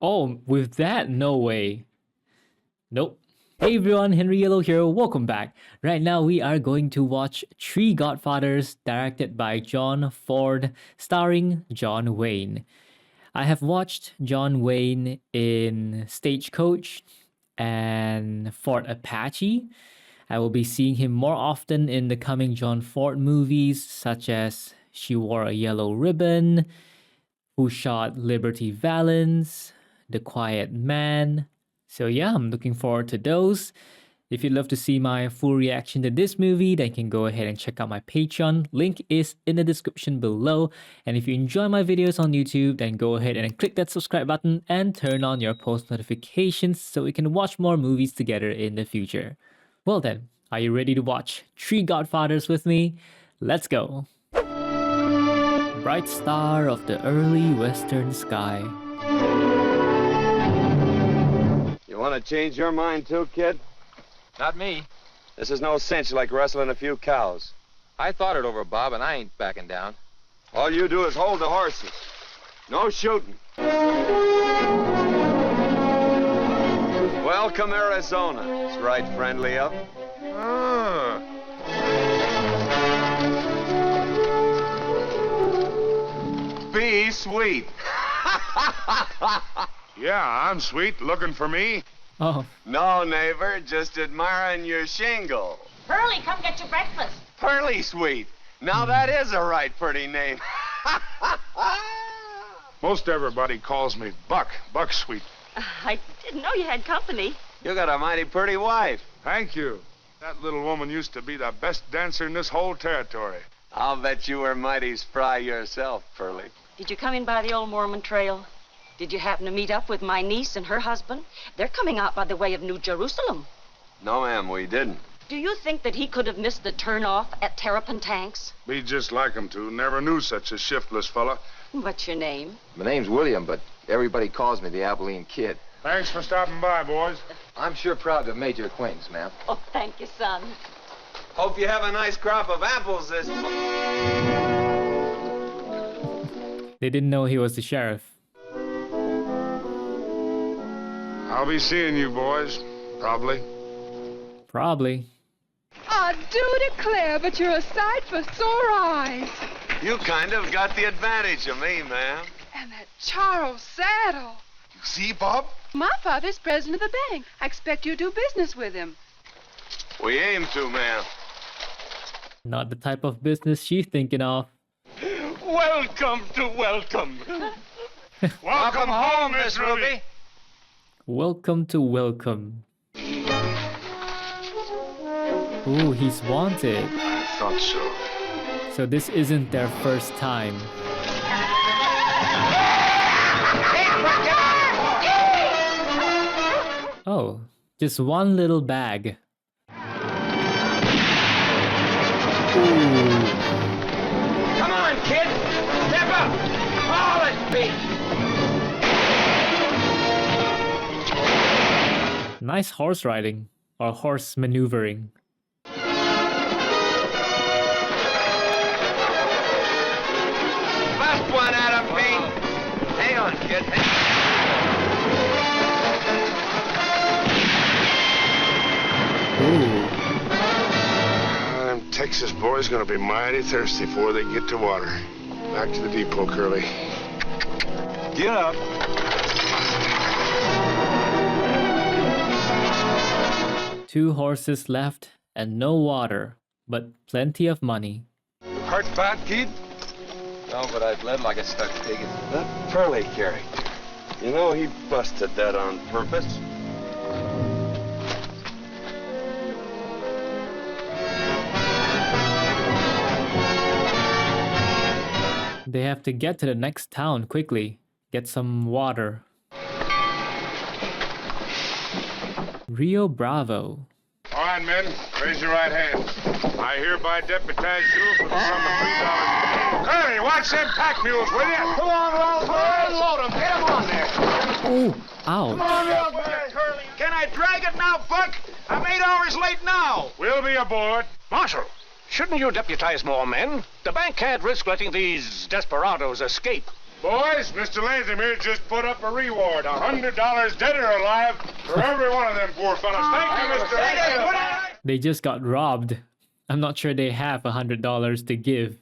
Oh, with that, no way. Nope. Hey everyone, Henry Yellow here, welcome back. Right now we are going to watch Three Godfathers, directed by John Ford, starring John Wayne. I have watched John Wayne in Stagecoach and Fort Apache. I will be seeing him more often in the coming John Ford movies, such as She Wore a Yellow Ribbon, Who Shot Liberty Valance, The Quiet Man. So yeah, I'm looking forward to those. If you'd love to see my full reaction to this movie, then you can go ahead and check out my Patreon. Link is in the description below. And if you enjoy my videos on YouTube, then go ahead and click that subscribe button and turn on your post notifications so we can watch more movies together in the future. Well then, are you ready to watch Three Godfathers with me? Let's go! Bright star of the early western sky. You want to change your mind too, kid? Not me. This is no cinch like wrestling a few cows. I thought it over, Bob, and I ain't backing down. All you do is hold the horses. No shooting. Welcome, Arizona. It's right friendly up. Be sweet. Yeah, I'm sweet. Looking for me? Oh. No, neighbor, just admiring your shingle. Pearlie, come get your breakfast. Pearly Sweet. Now that is a right pretty name. Most everybody calls me Buck. Buck Sweet. I didn't know you had company. You got a mighty pretty wife. Thank you. That little woman used to be the best dancer in this whole territory. I'll bet you were mighty spry yourself, Pearlie. Did you come in by the old Mormon trail? Did you happen to meet up with my niece and her husband? They're coming out by the way of New Jerusalem. No, ma'am, we didn't. Do you think that he could have missed the turnoff at Terrapin Tanks? Be just like him, too. Never knew such a shiftless fella. What's your name? My name's William, but everybody calls me the Abilene Kid. Thanks for stopping by, boys. I'm sure proud to have made your acquaintance, ma'am. Oh, thank you, son. Hope you have a nice crop of apples this month. They didn't know he was the sheriff. I'll be seeing you boys. Probably. Probably. I do declare, but you're a sight for sore eyes. You kind of got the advantage of me, ma'am. And that Charles Saddle. You see, Bob? My father's president of the bank. I expect you do business with him. We aim to, ma'am. Not the type of business she's thinking of. Welcome to welcome. Welcome home, Miss Ruby. Welcome to welcome. Ooh, he's wanted. I thought so. So this isn't their first time. Oh, just one little bag. Ooh. Come on, kid! Step up! All at feet! Nice horse riding, or horse maneuvering. Left one out of me. Hang on, kid. Ooh. Them Texas boys gonna be mighty thirsty before they get to water. Back to the depot, Curly. Get up. Two horses left and no water, but plenty of money. Heart fat, kid? No, but I bled like a stuck pig. That Pearlie character. You know, he busted that on purpose. They have to get to the next town quickly. Get some water. Rio Bravo. All right, men, raise your right hand. I hereby deputize you for the sum of $3. Curly, watch them pack mules, will you? Come on, Rolls, load them. Get them on there. Oh, ouch. Curly. Can I drag it now, Buck? I'm 8 hours late now. We'll be aboard. Marshal, shouldn't you deputize more men? The bank can't risk letting these desperados escape. Boys, Mr. Lazenby just put up a reward, $100 dead or alive for every one of them poor fellas. Thank you, Mr. Lazenby. They just got robbed. I'm not sure they have $100 to give.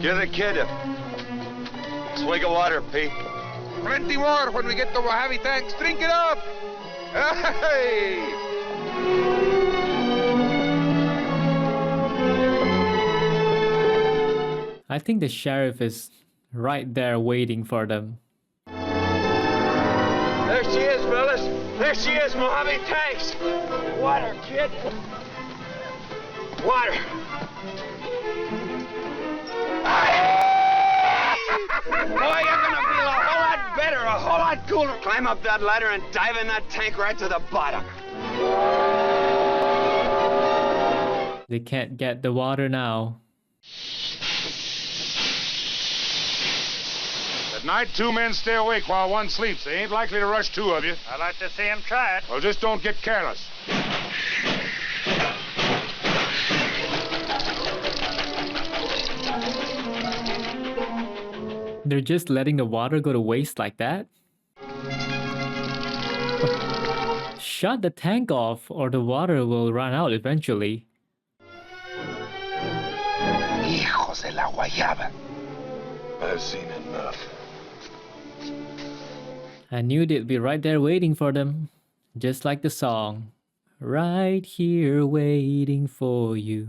Give the kid a swig of water, Pete. Plenty more when we get to Mojave tanks. Drink it up! Hey! I think the sheriff is right there waiting for them. There she is, fellas. There she is, Mojave tanks. Water, kid. Water. Boy, you're gonna feel a whole lot better, a whole lot cooler. Climb up that ladder and dive in that tank right to the bottom. They can't get the water now. At night, 2 men stay awake while one sleeps. They ain't likely to rush 2 of you. I'd like to see him try it. Well, just don't get careless. They're just letting the water go to waste like that? Shut the tank off or the water will run out eventually. Hijos de la guayaba. I've seen enough. I knew they'd be right there waiting for them. Just like the song. Right here waiting for you.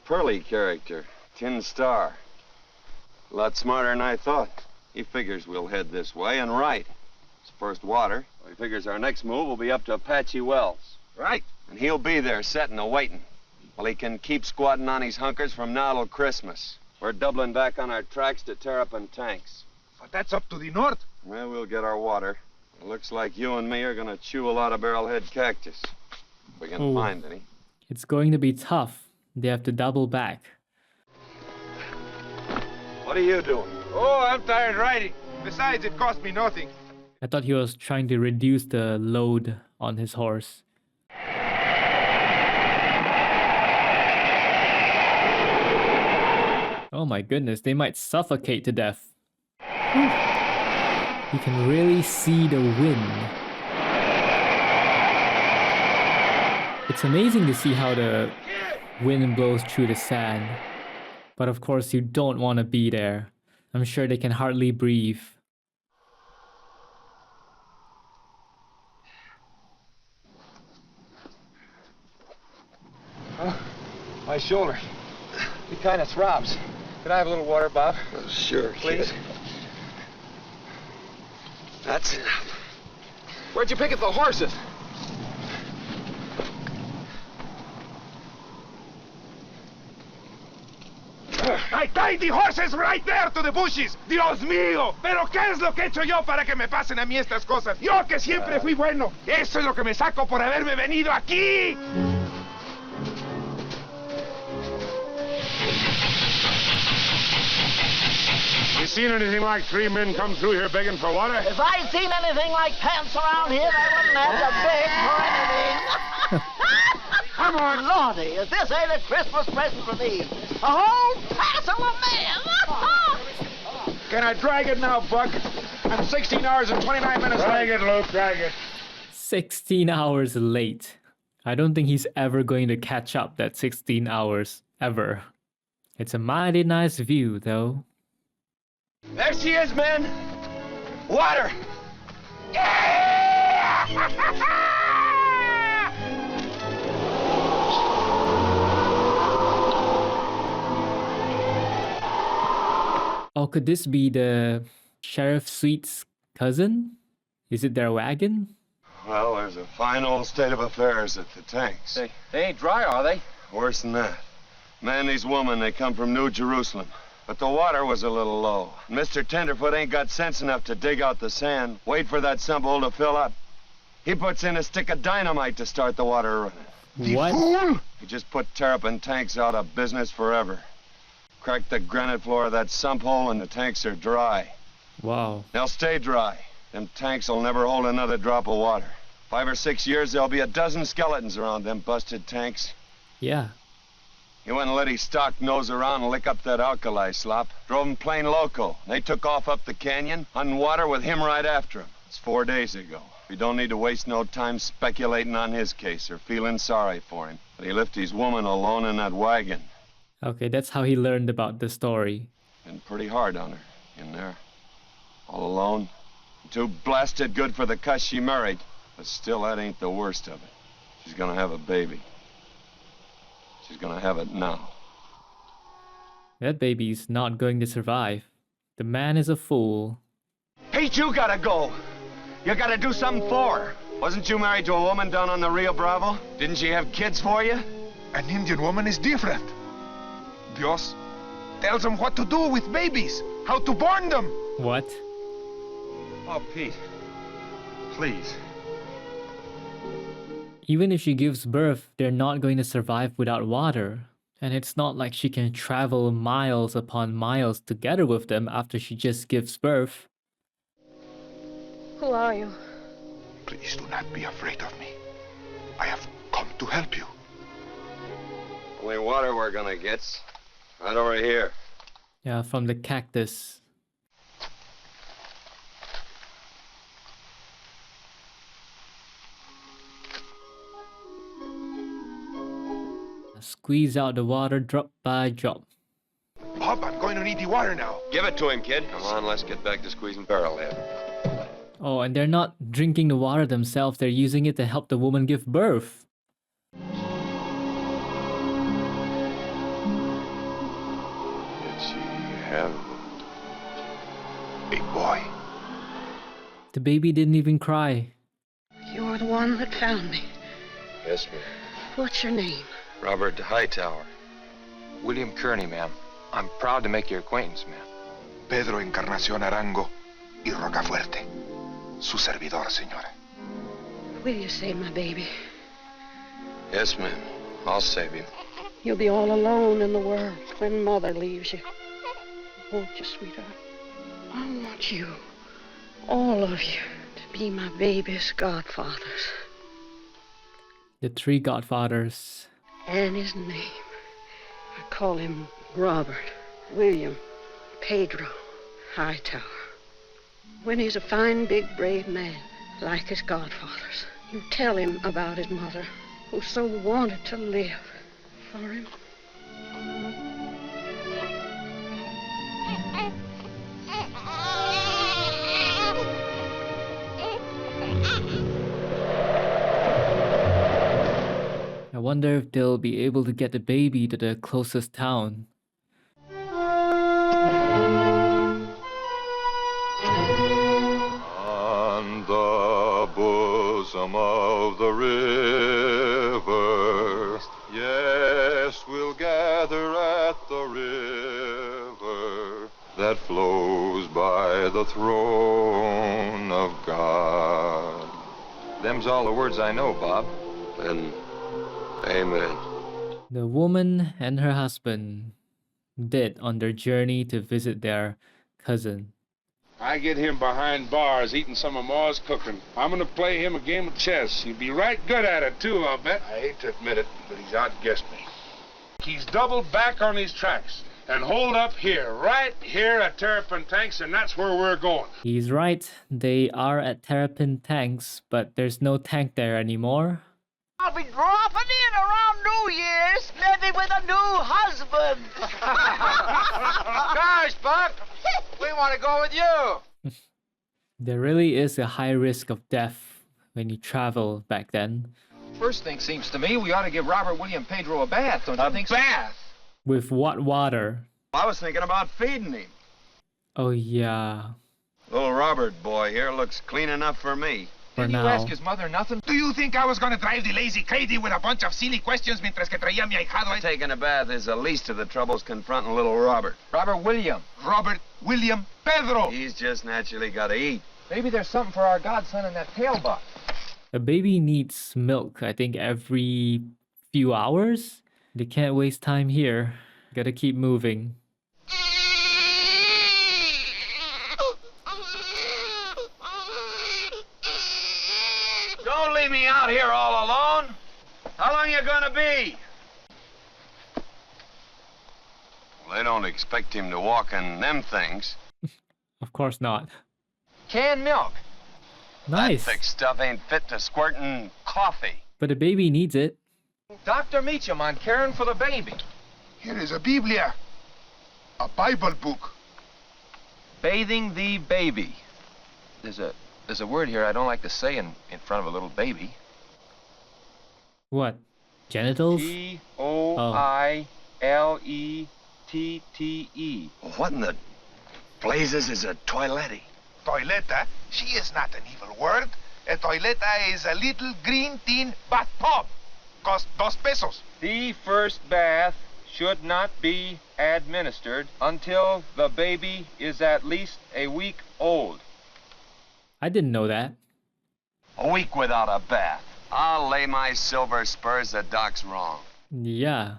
Pearly character, Tin Star. A lot smarter than I thought. He figures we'll head this way and right. It's first water. He figures our next move will be up to Apache Wells. Right. And he'll be there setting and waiting. Well, he can keep squatting on his hunkers from now till Christmas. We're doubling back on our tracks to Terrapin tanks. But that's up to the north. Well, we'll get our water. It looks like you and me are gonna chew a lot of barrelhead cactus. If we can Ooh. find any. It's going to be tough. They have to double back. What are you doing? Oh, I'm tired riding. Besides, it cost me nothing. I thought he was trying to reduce the load on his horse. Oh my goodness, they might suffocate to death. You can really see the wind. It's amazing to see how the wind blows through the sand. But of course you don't want to be there. I'm sure they can hardly breathe. Oh, my shoulder. It kind of throbs. Could I have a little water, Bob? Oh, sure, Please? kid. That's enough. Where'd you pick up the horses? I tied the horses right there to the bushes. Dios mío. Pero ¿qué es lo que he hecho yo para que me pasen a mí estas cosas? Yo que siempre fui bueno. Eso es lo que me saco por haberme venido aquí. You seen anything like 3 men come through here begging for water? If I'd seen anything like pants around here, I wouldn't have to beg for anything. Come on, Lordy, if this ain't a Christmas present for me. A whole parcel of men. Can I drag it now, Buck? I'm 16 hours and 29 minutes Drag late. it, Luke, drag it. 16 hours late. I don't think he's ever going to catch up that 16 hours, ever. It's a mighty nice view, though. There she is, men. Water. Oh, could this be the Sheriff Sweet's cousin? Is it their wagon? Well, there's a fine old state of affairs at the tanks. They ain't dry, are they? Worse than that. Man, these women, they come from New Jerusalem. But the water was a little low. Mr. Tenderfoot ain't got sense enough to dig out the sand, wait for that sump hole to fill up. He puts in a stick of dynamite to start the water running. What? He just put Terrapin tanks out of business forever. Cracked the granite floor of that sump hole and the tanks are dry. Wow. They'll stay dry. Them tanks will never hold another drop of water. 5 or 6 years, there'll be a dozen skeletons around them busted tanks. Yeah. He wouldn't let his stock nose around and lick up that alkali slop. Drove him plain loco. They took off up the canyon, on water with him right after him. It's 4 days ago. We don't need to waste no time speculating on his case or feeling sorry for him. But he left his woman alone in that wagon. Okay, that's how he learned about the story. Been pretty hard on her in there. All alone. Too blasted good for the cuss she married. But still, that ain't the worst of it. She's gonna have a baby. She's gonna have it now. That baby's not going to survive. The man is a fool. Pete, you gotta go. You gotta do something for her. Wasn't you married to a woman down on the Rio Bravo? Didn't she have kids for you? An Indian woman is different. Dios tells them what to do with babies, how to born them. What? Oh, Pete. Please. Even if she gives birth, they're not going to survive without water. And it's not like she can travel miles upon miles together with them after she just gives birth. Who are you? Please do not be afraid of me. I have come to help you. Only water we're gonna get's right over here. Yeah, from the cactus. Squeeze out the water drop by drop. Bob, I'm going to need the water now. Give it to him, kid. Come on, let's get back to squeezing barrelhead. Oh, and they're not drinking the water themselves, they're using it to help the woman give birth. Did she have A boy. The baby didn't even cry. You're the one that found me. Yes, ma'am. What's your name? Robert Hightower. William Kearney, ma'am. I'm proud to make your acquaintance, ma'am. Pedro Encarnación Arango y Rocafuerte. Su servidor, señora. Will you save my baby? Yes, ma'am. I'll save him. You'll be all alone in the world when Mother leaves you. Won't you, sweetheart? I want you, all of you, to be my baby's godfathers. The 3 godfathers. And his name. I call him Robert, William, Pedro, Hightower. When he's a fine, big, brave man, like his godfathers, you tell him about his mother, who so wanted to live for him. I wonder if they'll be able to get the baby to the closest town. On the bosom of the river, yes, we'll gather at the river that flows by the throne of God. Them's all the words I know, Bob. And amen. The woman and her husband dead on their journey to visit their cousin. I get him behind bars eating some of Ma's cooking. I'm gonna play him a game of chess. He'll be right good at it, too, I'll bet. I hate to admit it, but he's outguessed me. He's doubled back on his tracks and holed up here, right here at Terrapin Tanks, and that's where we're going. He's right, they are at Terrapin Tanks, but there's no tank there anymore. I'll be dropping in around New Year's, maybe with a new husband. Gosh, Buck, we want to go with you. There really is a high risk of death when you travel back then. First thing seems to me we ought to give Robert William Pedro a bath, don't you think so? A bath? With what water? I was thinking about feeding him. Oh yeah, Little Robert boy here looks clean enough for me. for Didn't now. you ask his mother nothing? Do you think I was going to drive the lazy crazy with a bunch of silly questions mientras que traía mi ahijado? Taking a bath is the least of the troubles confronting little Robert. Robert William. Robert William Pedro. He's just naturally got to eat. Maybe there's something for our godson in that tail box. A baby needs milk, I think, every few hours. They can't waste time here. Gotta keep moving. Don't leave me out here all alone. How long you gonna be? They don't expect him to walk in them things. Of course not. Canned milk. Nice. That thick stuff ain't fit to squirt in coffee. But the baby needs it. Dr. Meacham on caring for the baby. Here is a Biblia. A Bible book. Bathing the baby. There's a word here I don't like to say in front of a little baby. What? Genitals? Toilettte. What in the blazes is a toiletty? Toileta, she is not an evil word. A toileta is a little green tin bathtub. Cost 2 pesos. The first bath should not be administered until the baby is at least a week old. I didn't know that. A week without a bath. I'll lay my silver spurs the doc's wrong. Yeah.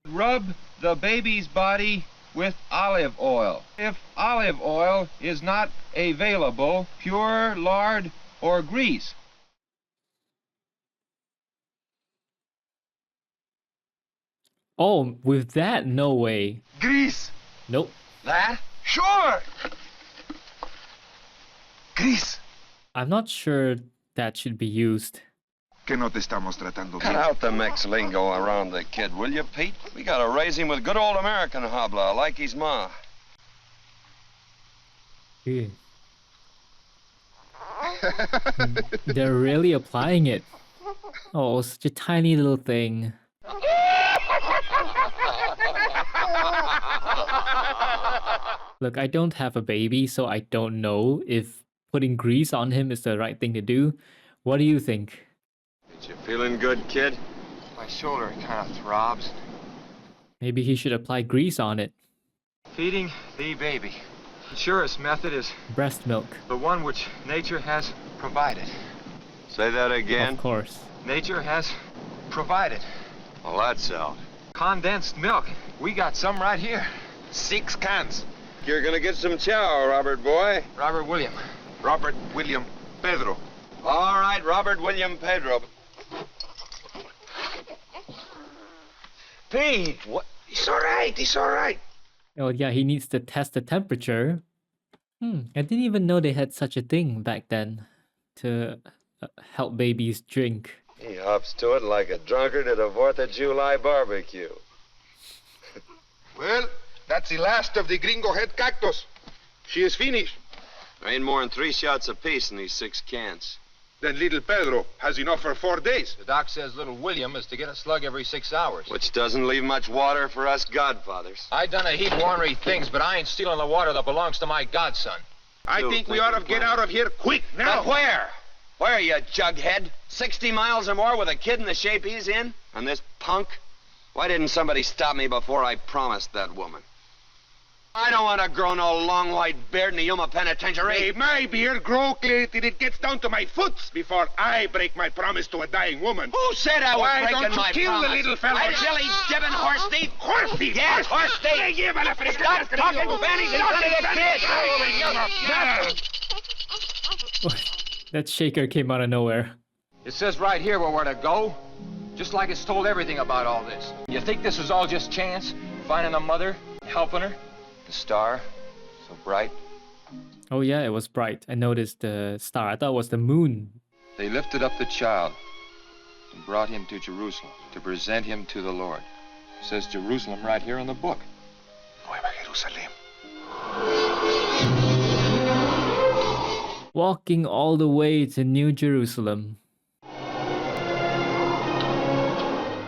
Rub the baby's body with olive oil. If olive oil is not available, pure lard or grease. Oh, with that, no way. Grease. Nope. That? Sure. Grease. I'm not sure that should be used. Que no te estamos tratando Cut bien. out the mix lingo around the kid, will you, Pete? We gotta raise him with good old American habla, like his ma. Ew. They're really applying it. Oh, such a tiny little thing. Look, I don't have a baby, so I don't know if putting grease on him is the right thing to do. What do you think? You feeling good, kid? My shoulder kind of throbs. Maybe he should apply grease on it. Feeding the baby. The surest method is Breast milk. the one which nature has provided. Say that again. Of course. Nature has provided. Well, that's out. Condensed milk. We got some right here. 6 cans. You're gonna get some chow, Robert boy. Robert William. Robert William Pedro. All right, Robert William Pedro. Pete, what? It's all right. It's all right. Oh yeah, he needs to test the temperature. I didn't even know they had such a thing back then to help babies drink. He hops to it like a drunkard at a 4th of July barbecue. Well, that's the last of the gringo head cactus. She is finished. There ain't more than 3 shots apiece in these 6 cans. Then little Pedro has enough for 4 days. The doc says little William is to get a slug every 6 hours. Which doesn't leave much water for us godfathers. I done a heap of ornery things, but I ain't stealing the water that belongs to my godson. I think we ought to get out of here quick now. But where? Where, you jughead? 60 miles or more with a kid in the shape he's in? And this punk? Why didn't somebody stop me before I promised that woman? I don't want to grow no long white beard in the Yuma Penitentiary. May my beard grow clear till it gets down to my foot before I break my promise to a dying woman. Who said I was Why breaking don't you my kill promise? the little fella? I silly jibbing horse thief? Horse thief! Yes, horse thief! Stop talking fannies in front of the kid! That shaker came out of nowhere. It says right here where we're to go, just like it's told everything about all this. You think this is all just chance? Finding a mother, helping her? The star, so bright. Oh yeah, it was bright. I noticed the star. I thought it was the moon. They lifted up the child and brought him to Jerusalem to present him to the Lord. It says Jerusalem right here in the book. Nueva Jerusalem. Walking all the way to New Jerusalem.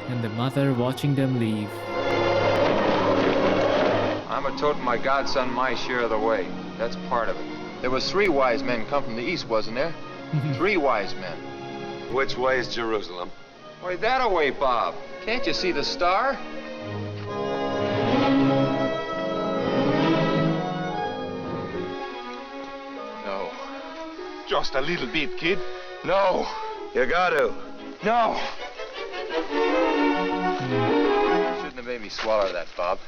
And the mother watching them leave. I'm a toting my godson my share of the way. That's part of it. There was 3 wise men come from the east, wasn't there? 3 wise men. Which way is Jerusalem? Why, that-a-way, Bob. Can't you see the star? No. Just a little bit, kid. No. You got to. No. Shouldn't have made me swallow that, Bob.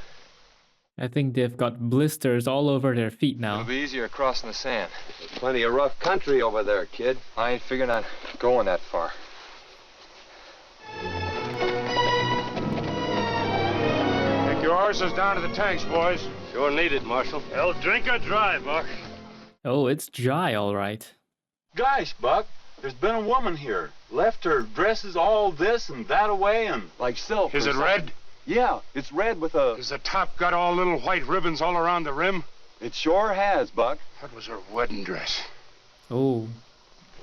I think they've got blisters all over their feet now. It'll be easier crossing the sand. There's plenty of rough country over there, kid. I ain't figuring on going that far. Take your horses down to the tanks, boys. Sure need it, Marshal. Well, drink or drive, Buck. Oh, it's dry, all right. Gosh, Buck, there's been a woman here. Left her dresses all this and that away and like silk. Is it red? Yeah, it's red with a... Has the top got all little white ribbons all around the rim? It sure has, Buck. That was her wedding dress. Oh.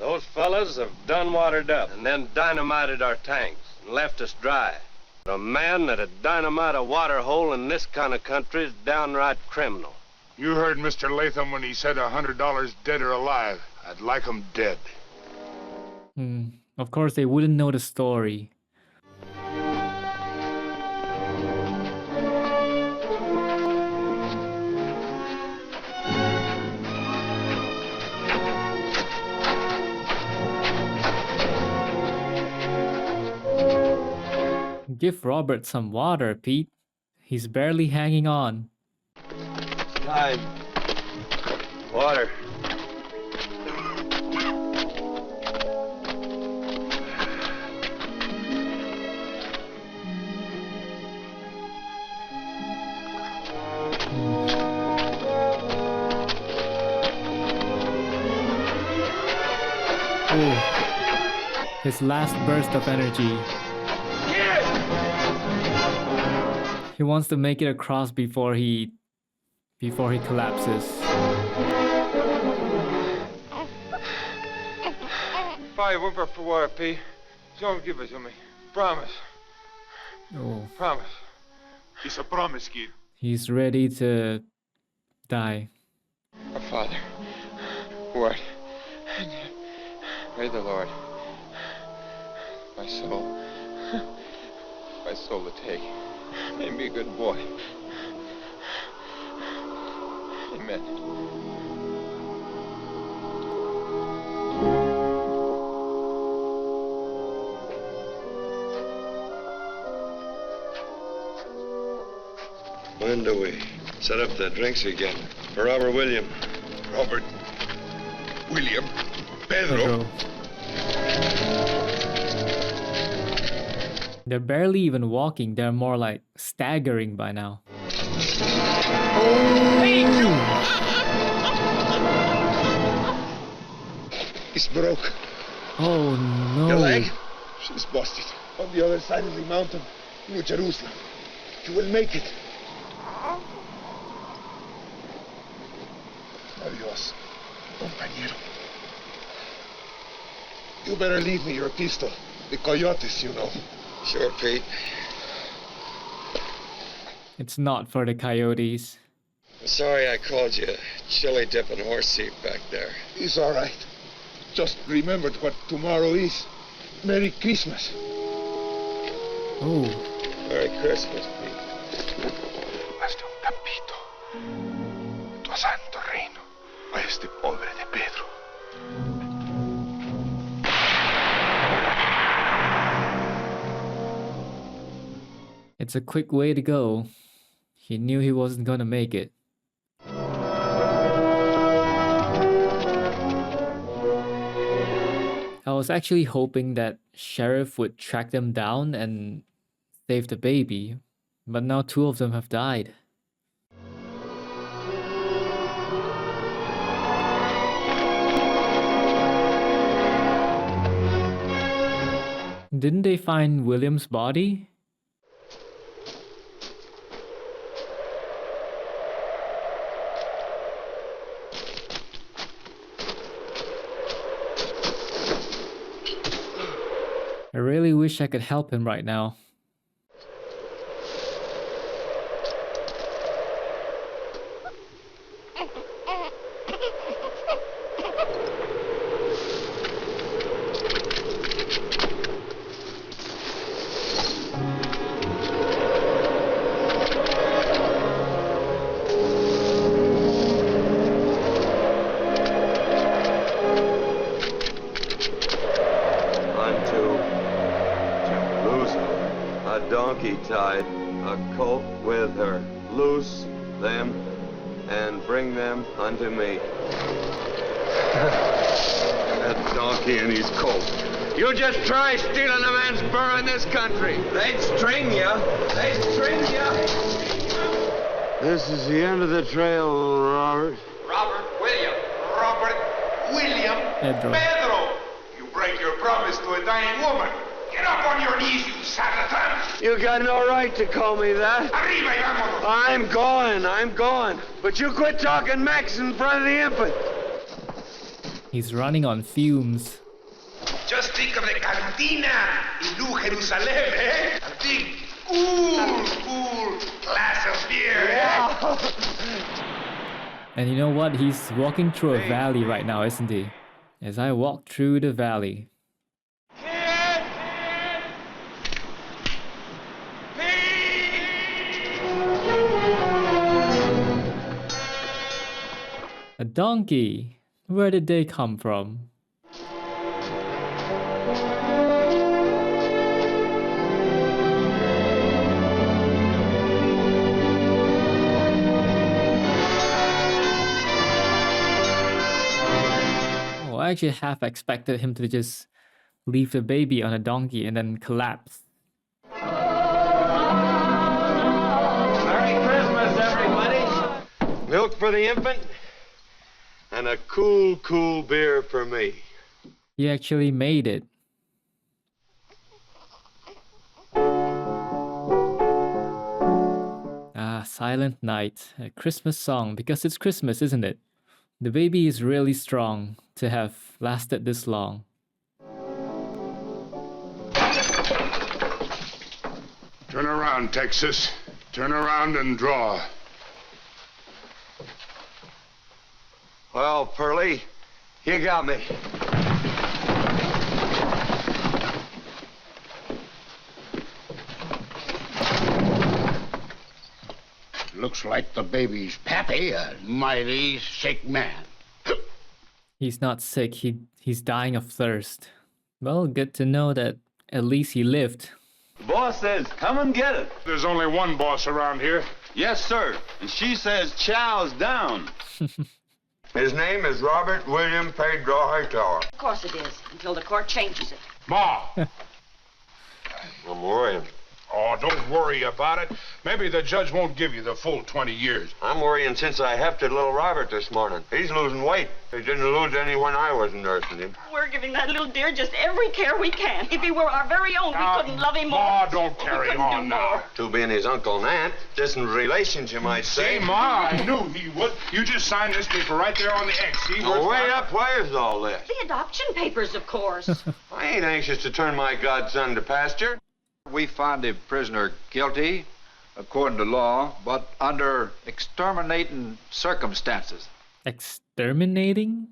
Those fellas have done watered up and then dynamited our tanks and left us dry. A man that'd dynamite a water hole in this kind of country is downright criminal. You heard Mr. Latham when he said $100 dead or alive. I'd like 'em dead. Of course, they wouldn't know the story. Give Robert some water, Pete. He's barely hanging on. Time. Water. Oh, his last burst of energy. He wants to make it across before he collapses. Fire, whimper for water, P. Don't give it to me. Promise. Oh, Promise. It's a promise, kid. he's ready to die. Our Father, who art, pray the Lord, my soul to take. Make me a good boy. Amen. When do we set up the drinks again? For Robert William. Robert. William. Pedro. They're barely even walking. They're more like staggering by now. It's broke. Oh no. Your leg? She's busted. On the other side of the mountain, New Jerusalem. You will make it. Adios, compañero. You better leave me your pistol. The coyotes, you know. Sure, Pete. It's not for the coyotes. I'm sorry I called you chili dipping horse seat back there. It's all right. Just remembered what tomorrow is. Merry Christmas. Oh. Merry Christmas, Pete. Hazte un tapito. Tu santo reino. A este pobre de Pedro. It's a quick way to go. He knew he wasn't gonna make it. I was actually hoping that Sheriff would track them down and save the baby, but now two of them have died. Didn't they find William's body? I really wish I could help him right now. Donkey tied, a colt with her. Loose them and bring them unto me. That donkey and his colt. You just try stealing a man's burro in this country. They'd string you. They'd string you. This is the end of the trail, Robert. Robert William. Pedro. Pedro! You break your promise to a dying woman. Get up on your knees, you charlatan! You got no right to call me that. Arriba y vámonos! I'm going. But you quit talking Mex in front of the infant. He's running on fumes. Just think of the cantina in New Jerusalem, eh? A big, cool glass of beer, And you know what? He's walking through a valley right now, isn't he? As I walk through the valley. A donkey? Where did they come from? Oh, I actually half expected him to just leave the baby on a donkey and then collapse. Merry Christmas, everybody. Milk for the infant and a cool beer for me. He actually made it. Ah, Silent Night, a Christmas song, because it's Christmas, isn't it? The baby is really strong to have lasted this long. Turn around, Texas. Turn around and draw. Well, Pearlie, you got me. Looks like the baby's pappy, a mighty sick man. He's not sick, he's dying of thirst. Well, good to know that at least he lived. The boss says, come and get it. There's only one boss around here. Yes, sir. And she says, chow's down. His name is Robert William Pedro Hightower. Of course it is, until the court changes it. Ma! I'm worrying. Oh, don't worry about it. Maybe the judge won't give you the full 20 years. I'm worrying since I hefted little Robert this morning. He's losing weight. He didn't lose any when I was nursing him. We're giving that little dear just every care we can. If he were our very own, we couldn't love him more. Ma, don't carry on now. To being his uncle and aunt, distant relations, you might say. Say, Ma, I knew he would. You just signed this paper right there on the X. See? Well, wait up, where's all this? The adoption papers, of course. I ain't anxious to turn my godson to pasture. We find the prisoner guilty, according to law, but under exterminating circumstances. Exterminating?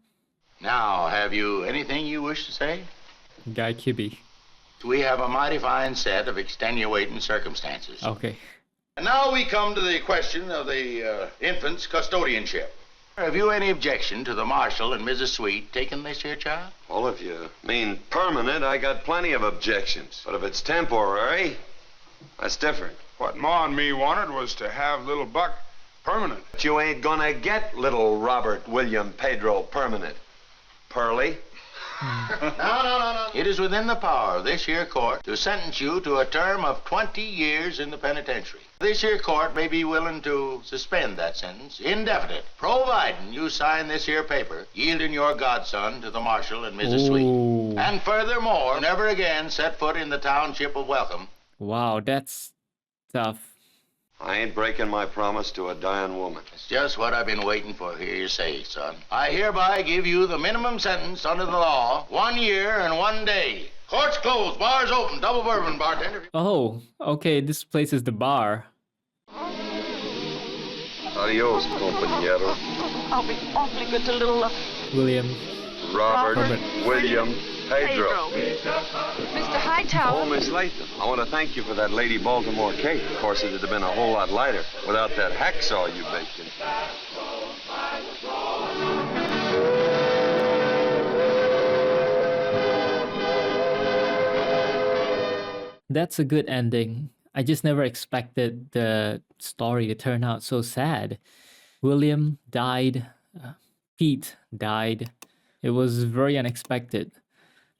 Now, have you anything you wish to say? Guy Kibbe. We have a mighty fine set of extenuating circumstances. Okay. And now we come to the question of the infant's custodianship. Have you any objection to the marshal and Mrs. Sweet taking this here child? Well, if you mean permanent, I got plenty of objections. But if it's temporary, that's different. What Ma and me wanted was to have little Buck permanent. But you ain't gonna get little Robert William Pedro permanent. Pearlie? No. It is within the power of this here court to sentence you to a term of 20 years in the penitentiary. This here court may be willing to suspend that sentence indefinite, providing you sign this here paper yielding your godson to the marshal and Mrs. Sweet. And furthermore, never again set foot in the township of Welcome. Wow, that's tough. I ain't breaking my promise to a dying woman. It's just what I've been waiting for hear you say, son. I hereby give you the minimum sentence under the law, 1 year and 1 day. Court's closed, bars open, double bourbon, bartender. Oh, okay, this place is the bar. Adios, compañero. I'll be awfully good to little William. Robert William Pedro. Mr. Hightower. Oh, Miss Latham, I want to thank you for that Lady Baltimore cake. Of course, it'd have been a whole lot lighter without that hacksaw you baked in. That's a good ending. I just never expected the story to turn out so sad. William died. Pete died. It was very unexpected.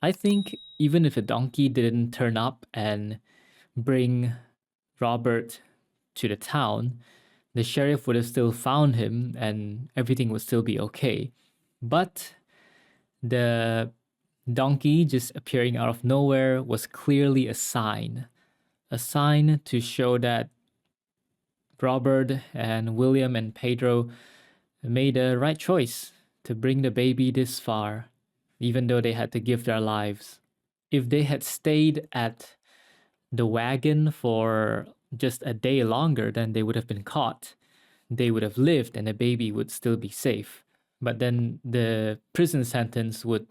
I think even if a donkey didn't turn up and bring Robert to the town, the sheriff would have still found him and everything would still be okay. But the donkey just appearing out of nowhere was clearly a sign to show that Robert and William and Pedro made the right choice to bring the baby this far, even though they had to give their lives. If they had stayed at the wagon for just a day longer, then they would have been caught. They would have lived and the baby would still be safe. But then the prison sentence would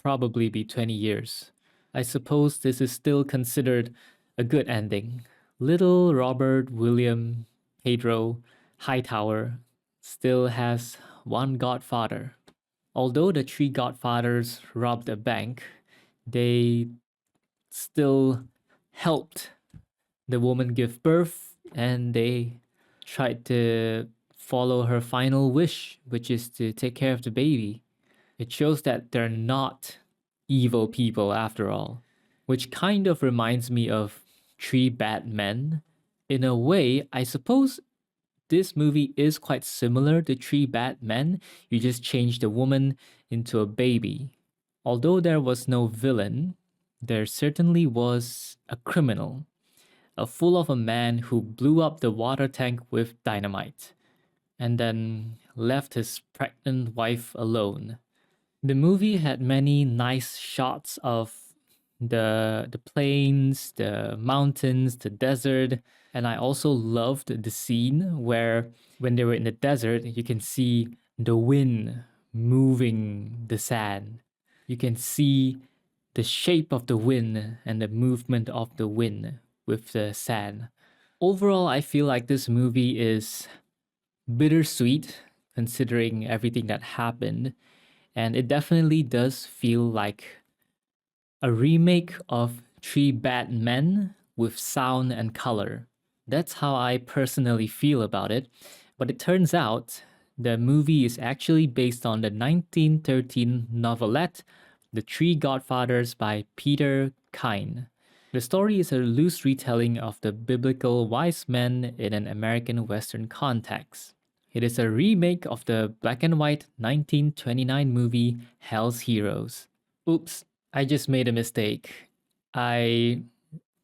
probably be 20 years. I suppose this is still considered a good ending. Little Robert William Pedro Hightower still has one godfather. Although the three godfathers robbed a bank, they still helped the woman give birth and they tried to follow her final wish, which is to take care of the baby. It shows that they're not evil people after all, which kind of reminds me of Three Bad Men. In a way, I suppose this movie is quite similar to Three Bad Men. You just change the woman into a baby. Although there was no villain, there certainly was a criminal, a fool of a man who blew up the water tank with dynamite and then left his pregnant wife alone. The movie had many nice shots of the plains, the mountains, the desert, and I also loved the scene where when they were in the desert, you can see the wind moving the sand. You can see the shape of the wind and the movement of the wind with the sand. Overall, I feel like this movie is bittersweet considering everything that happened, and it definitely does feel like a remake of Three Bad Men with sound and color. That's how I personally feel about it. But it turns out the movie is actually based on the 1913 novelette The Three Godfathers by Peter Kyne. The story is a loose retelling of the biblical wise men in an American Western context. It is a remake of the black and white 1929 movie Hell's Heroes. Oops, I just made a mistake. I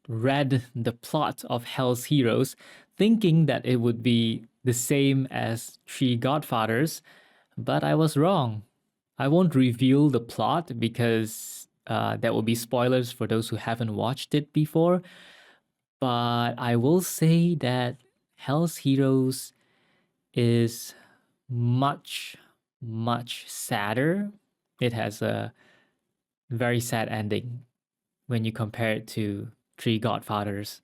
read the plot of Hell's Heroes thinking that it would be the same as Three Godfathers, but I was wrong. I won't reveal the plot because that will be spoilers for those who haven't watched it before, but I will say that Hell's Heroes is much, much sadder. It has a very sad ending when you compare it to Three Godfathers.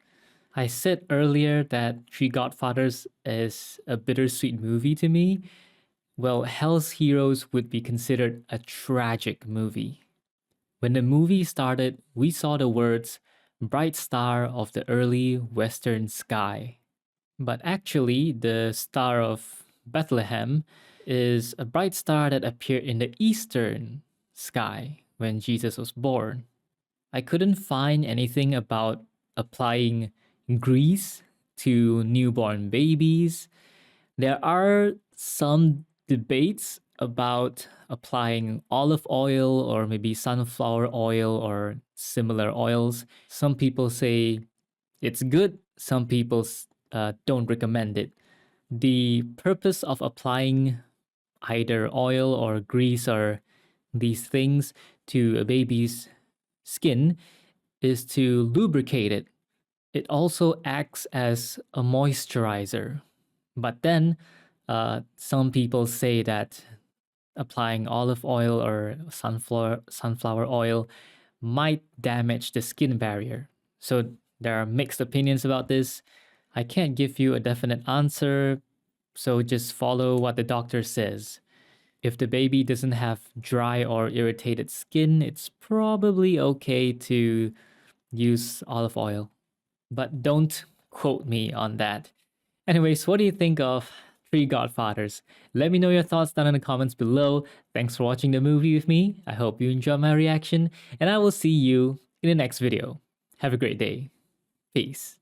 I said earlier that Three Godfathers is a bittersweet movie to me. Well, Hell's Heroes would be considered a tragic movie. When the movie started, we saw the words bright star of the early western sky. But actually, the Star of Bethlehem is a bright star that appeared in the eastern sky when Jesus was born. I couldn't find anything about applying grease to newborn babies. There are some debates about applying olive oil or maybe sunflower oil or similar oils. Some people say it's good, some people don't recommend it. The purpose of applying either oil or grease or these things to a baby's skin is to lubricate it. It also acts as a moisturizer. But then some people say that applying olive oil or sunflower oil might damage the skin barrier. So there are mixed opinions about this. I can't give you a definite answer, so just follow what the doctor says. If the baby doesn't have dry or irritated skin, it's probably okay to use olive oil. But don't quote me on that. Anyways, what do you think of Three Godfathers? Let me know your thoughts down in the comments below. Thanks for watching the movie with me. I hope you enjoyed my reaction, and I will see you in the next video. Have a great day. Peace.